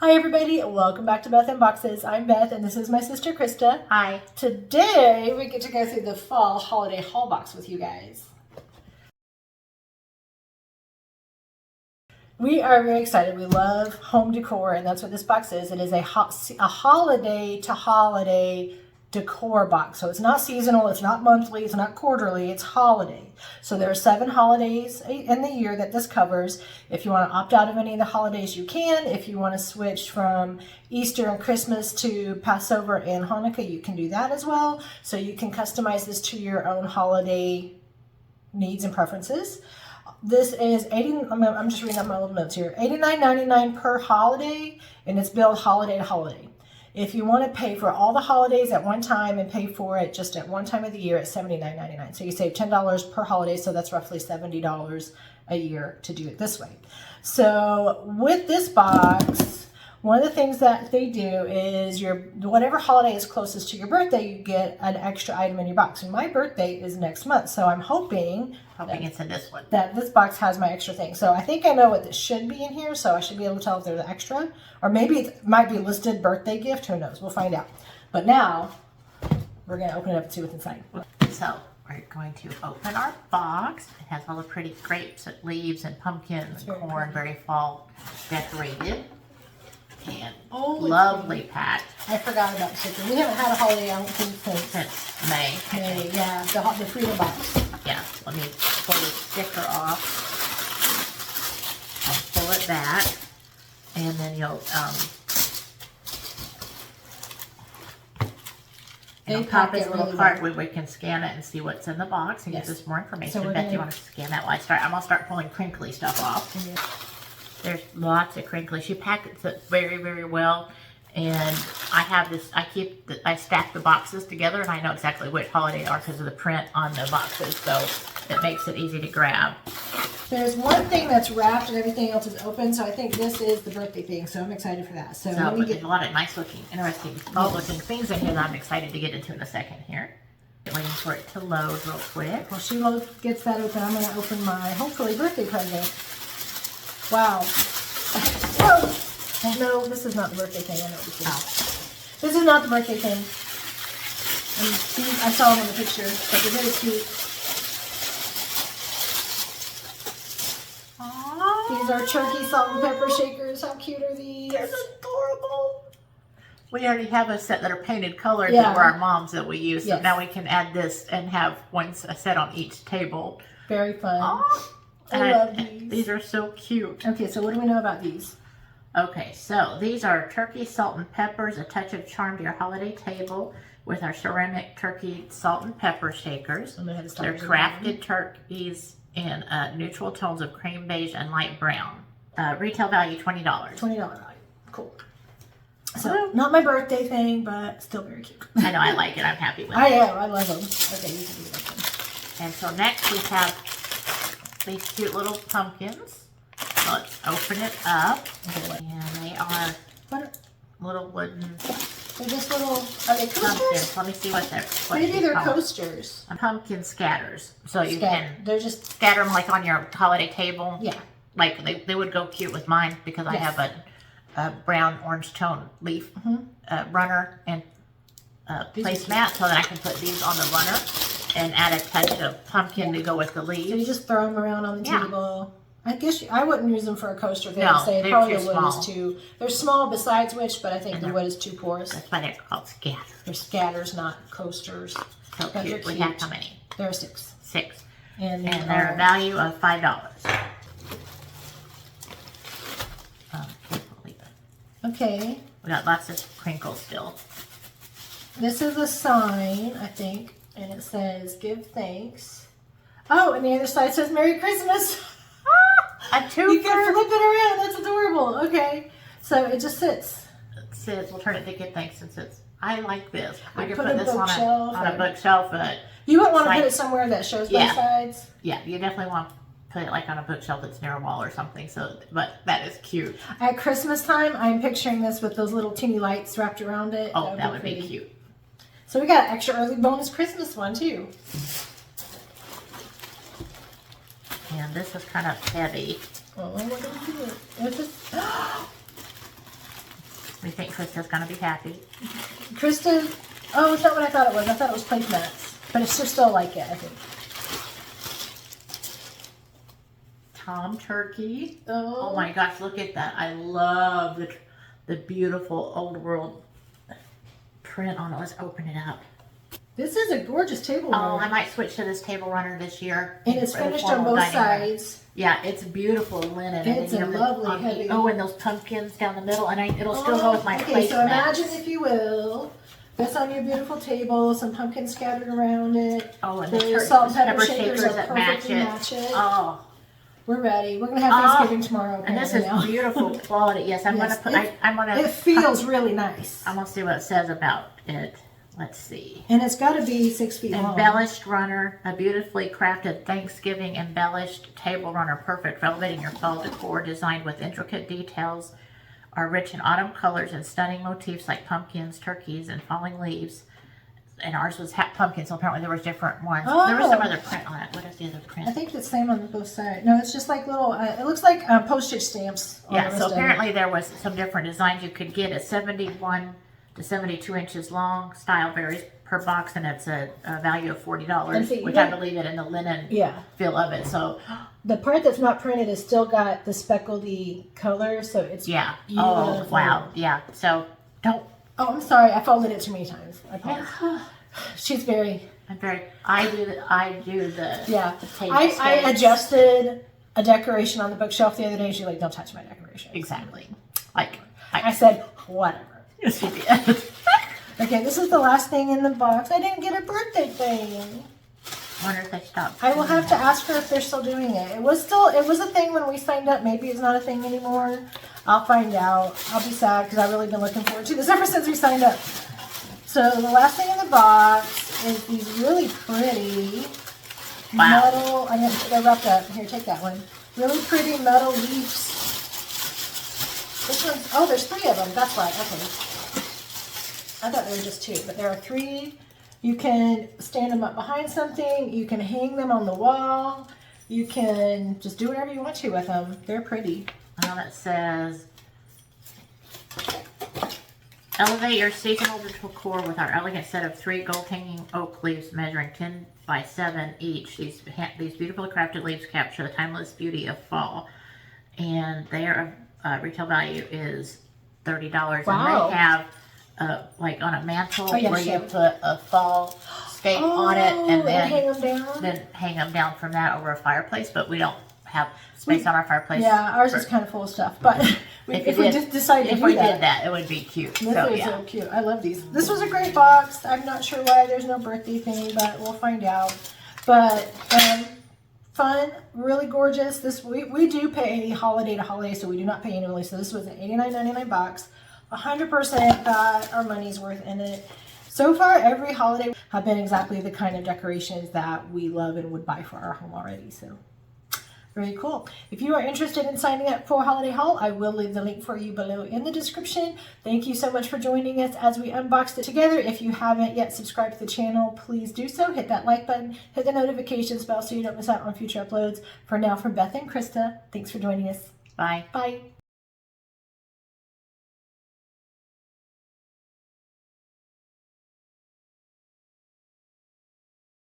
Hi everybody, welcome back to Beth Unboxes. I'm Beth and this is my sister Krista. Hi. Today we get to go through the fall holiday haul box with you guys. We are very excited. We love home decor and that's what this box is. It is a holiday to holiday decor box. So it's not seasonal, it's not monthly, it's not quarterly, it's holiday. So there are 7 holidays in the year that this covers. If you want to opt out of any of the holidays, you can. If you want to switch from Easter and Christmas to Passover and Hanukkah, you can do that as well. So you can customize this to your own holiday needs and preferences. This is I'm just reading up my little notes here. $89.99 per holiday, and it's billed holiday to holiday. If you want to pay for all the holidays at one time and pay for it just at one time of the year, it's $79.99. So you save $10 per holiday, so that's roughly $70 a year to do it this way. So with this box, one of the things that they do is whatever holiday is closest to your birthday, you get an extra item in your box. And my birthday is next month, so I'm hoping It's in this one. That this box has my extra thing. So I think I know what this should be in here, so I should be able to tell if there's an extra. Or maybe it might be listed birthday gift, who knows, we'll find out. But now, we're gonna open it up and see what's inside. So we're going to open our box. It has all the pretty grapes and leaves and pumpkins and corn, very fall decorated. And lovely packed. I forgot about the sticker. We haven't had a holiday, I don't think, since May. Yeah, the freedom box. Yeah, let me pull the sticker off. I'll pull it back, and then you'll pop this little card where we can scan it and see what's in the box and get us more information. So Beth, you want to scan that while I start? I'm gonna start pulling crinkly stuff off. There's lots of crinkly. She packets it very, very well. And I have this, I stack the boxes together and I know exactly which holiday they are because of the print on the boxes. So it makes it easy to grab. There's one thing that's wrapped and everything else is open. So I think this is the birthday thing. So I'm excited for that. So let me there's a lot of nice looking, interesting, looking things in here that I'm excited to get into in a second here. Waiting for it to load real quick. While she gets that open, I'm going to open my, hopefully, birthday present. Wow. Whoa. No, this is not the birthday thing. I know what this is. This is not the birthday thing. I saw them in the picture, but they're very cute. Aww. These are turkey salt and pepper shakers. How cute are these? They're adorable. We already have a set that are painted colored that were our mom's that we use. So now we can add this and have a set on each table. Very fun. Aww. I love these. These are so cute. Okay, so what do we know about these? Okay, so these are turkey, salt, and peppers, a touch of charm to your holiday table with our ceramic turkey salt and pepper shakers. They're crafted turkeys in neutral tones of cream beige and light brown. Retail value $20. $20 value. Cool. So, not my birthday thing, but still very cute. I know, I like it. I'm happy with it. I am. I love them. Okay, you can do that one. And so next we have these cute little pumpkins. Let's open it up. And they are little wooden. They're just little, are they coasters? Pumpkins. Let me see what they're. Maybe they're coasters. Pumpkin scatters. So you can they're just scatter them like on your holiday table. Yeah. Like they would go cute with mine because I have a brown orange tone leaf runner and placemat so that I can put these on the runner and add a touch of pumpkin to go with the leaves. So you just throw them around on the table. I guess I wouldn't use them for a coaster. No, they're probably the wood is too. They're small besides which, but I think the wood is too porous. That's why they're called scatters. They're scatters, not coasters. So cute. We have how many? There are 6. 6. And they're a value of $5. Okay. We got lots of crinkles still. This is a sign, I think, and it says "Give thanks." Oh, and the other side says "Merry Christmas." A twofer. You can flip it around. That's adorable. Okay, so it just sits. It says we'll turn it to "Give thanks" and says, "I like this." We could put put this on a bookshelf, but you wouldn't want to put it somewhere that shows both sides. Yeah, you definitely want to put it like on a bookshelf that's near a wall or something. So, but that is cute. At Christmas time, I'm picturing this with those little teeny lights wrapped around it. Oh, that would be cute. So we got an extra early bonus Christmas one too. And this is kind of heavy. Oh, what did we do? We think Krista's going to be happy. Krista, oh, it's not what I thought it was. I thought it was placemats. But it's just still like it, I think. Tom Turkey. Oh. Oh my gosh, look at that. I love the beautiful old world print on it. Let's open it up. This is a gorgeous table runner. Oh, I might switch to this table runner this year. And it's finished on both sides. Yeah, it's beautiful linen. It's a lovely heavy. Oh, and those pumpkins down the middle, and it'll still go with my placemat. Okay, so imagine, if you will, this on your beautiful table, some pumpkins scattered around it. Oh, and the the salt and pepper shakers that match it. Oh. We're ready. We're gonna have Thanksgiving tomorrow. And this is beautiful quality. Yes, I'm gonna put. I'm gonna. It feels really nice. I'm gonna see what it says about it. Let's see. And it's got to be 6 feet long. Embellished runner, a beautifully crafted Thanksgiving embellished table runner, perfect for elevating your fall decor. Designed with intricate details, are rich in autumn colors and stunning motifs like pumpkins, turkeys, and falling leaves. And ours was pumpkin, so apparently there was different ones. Oh. There was some other print on it. What is the other print? I think it's the same on both sides. No, it's just like little, it looks like postage stamps. Yeah, so apparently there was some different designs you could get. It's 71 to 72 inches long. Style varies per box, and it's a value of $40, which I believe it in the linen feel of it. So the part that's not printed has still got the speckledy color, so it's beautiful. Oh, wow. Yeah, so don't. Oh, I'm sorry. I folded it too many times. I apologize. She's very. I do the. Yeah. The I adjusted a decoration on the bookshelf the other day. She's like, "Don't touch my decoration." Exactly. Like I said, whatever. Yes, you did. Okay, this is the last thing in the box. I didn't get a birthday thing. I wonder if they stopped. I will have to ask her if they're still doing it. It was a thing when we signed up. Maybe it's not a thing anymore. I'll find out. I'll be sad because I've really been looking forward to this ever since we signed up. So the last thing in the box is these really pretty metal. They're wrapped up. Here, take that one. Really pretty metal leaves. This one's, oh, there's 3 of them. That's right. Okay. I thought there were just 2, but there are 3. You can stand them up behind something. You can hang them on the wall. You can just do whatever you want to with them. They're pretty. It says, elevate your seasonal decor with our elegant set of 3 gold hanging oak leaves measuring 10 by 7 each. These beautifully crafted leaves capture the timeless beauty of fall. And their retail value is $30. Wow. And they have like on a mantle where you put a fall scape on it and then hang them down from that over a fireplace, but we don't have space on our fireplace. Yeah, ours is kind of full of stuff, but if we just decide to do did that, it would be cute. This is so cute. I love these. This was a great box. I'm not sure why there's no birthday thing, but we'll find out. But fun, really gorgeous. This we do pay holiday to holiday, so we do not pay annually. So this was an $89.99 box. 100% got our money's worth in it. So far, every holiday have been exactly the kind of decorations that we love and would buy for our home already. So very cool. If you are interested in signing up for a holiday haul, I will leave the link for you below in the description. Thank you so much for joining us as we unboxed it together. If you haven't yet subscribed to the channel, please do so. Hit that like button, hit the notifications bell so you don't miss out on future uploads. For now, from Beth and Krista, thanks for joining us. Bye. Bye.